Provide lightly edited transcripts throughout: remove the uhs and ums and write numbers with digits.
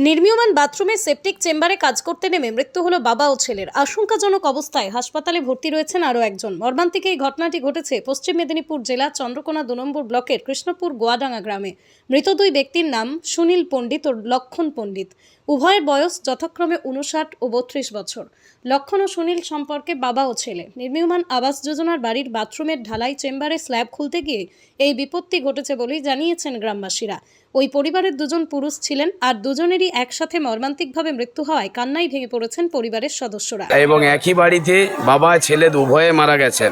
নির্মীয়মান বাথরুমে সেপটিক চেম্বারে কাজ করতে নেমে মৃত্যু হলো বাবা ও ছেলের। আশঙ্কাজনক অবস্থায় হাসপাতালে ভর্তি রয়েছেন আরও একজন। মর্মান্তিক এই ঘটনাটি ঘটেছে পশ্চিম মেদিনীপুর জেলার চন্দ্রকোনা 2 নম্বর ব্লকের কৃষ্ণপুর গোয়াডাঙ্গা গ্রামে। মৃত দুই ব্যক্তির নাম সুনীল পণ্ডিত ও লক্ষণ পণ্ডিত। উভয়ের বয়স যথাক্রমে 59 ও 32 বছর। লক্ষণ ও সুনীল সম্পর্কে বাবা ও ছেলে। নির্মীয়মান আবাস যোজনার বাড়ির বাথরুমের ঢালাই চেম্বারে স্ল্যাব খুলতে গিয়ে এই বিপত্তি ঘটেছে বলেই জানিয়েছেন গ্রামবাসীরা। ওই পরিবারের দুজন পুরুষ ছিলেন আর দুজনেরই একসাথে মর্মান্তিকভাবে মৃত্যু হওয়ায় কান্নায় ভেঙে পড়েছেন পরিবারের সদস্যরা। এবং একই বাড়িতে বাবা ছেলে উভয়ে মারা গেছেন।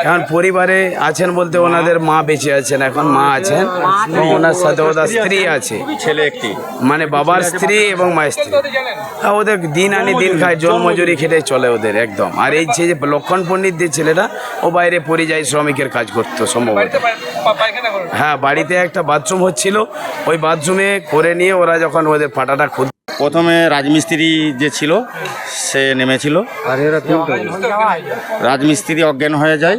এখন পরিবারে আছেন বলতে ওনাদের মা বেঁচে আছেন, এখন মা আছেন এবং ওনার সাথে ওদের স্ত্রী আছে, ছেলে একটি, মানে বাবার স্ত্রী এবং মায়ের স্ত্রী। ওদের দিন আনি দিন খায়, জল মজুরি খেটে চলে ওদের একদম। আর এই যে লক্ষণ পণ্ডিত যে ছেলেটা, ও বাইরে পরিযায়ী শ্রমিকের কাজ করতো সম্ভবত। হ্যাঁ, বাড়িতে একটা বাথরুম হচ্ছিল, ওই বাথরুমে করে নিয়ে ওরা যখন ওদের ফাটাটা খুব প্রথমে রাজমিস্ত্রি যে ছিল সে নেমেছিল, রাজমিস্ত্রি অজ্ঞান হয়ে যায়।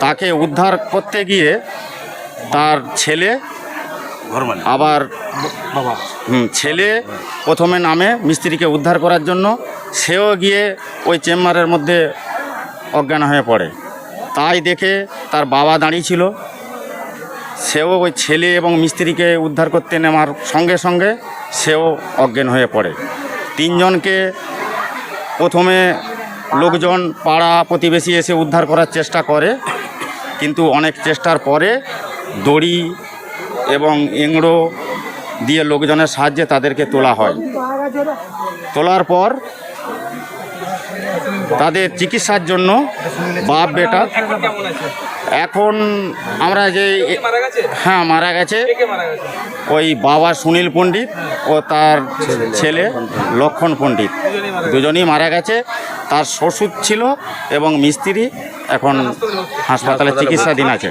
তাকে উদ্ধার করতে গিয়ে তার ছেলে আবার ছেলে প্রথমে নামে মিস্ত্রিকে উদ্ধার করার জন্য, সেও গিয়ে ওই চেম্বারের মধ্যে অজ্ঞান হয়ে পড়ে। তাই দেখে তার বাবা দাঁড়িয়ে ছিল, সেও ওই ছেলে এবং মিস্ত্রিকে উদ্ধার করতে নেওয়ার সঙ্গে সঙ্গে সেও অজ্ঞান হয়ে পড়ে। তিনজনকে প্রথমে লোকজন পাড়া প্রতিবেশী এসে উদ্ধার করার চেষ্টা করে, কিন্তু অনেক চেষ্টার পরে দড়ি এবং এংড়ো দিয়ে লোকজনের সাহায্যে তাদেরকে তোলা হয়। তোলার পর তাদের চিকিৎসার জন্য বাপ বেটা, এখন আমরা যে মারা গেছে ওই বাবা সুনীল পণ্ডিত ও তার ছেলে লক্ষণ পণ্ডিত, দুজনেই মারা গেছে। তার শ্বশুর ছিল এবং মিস্ত্রি এখন হাসপাতালে চিকিৎসাধীন আছে।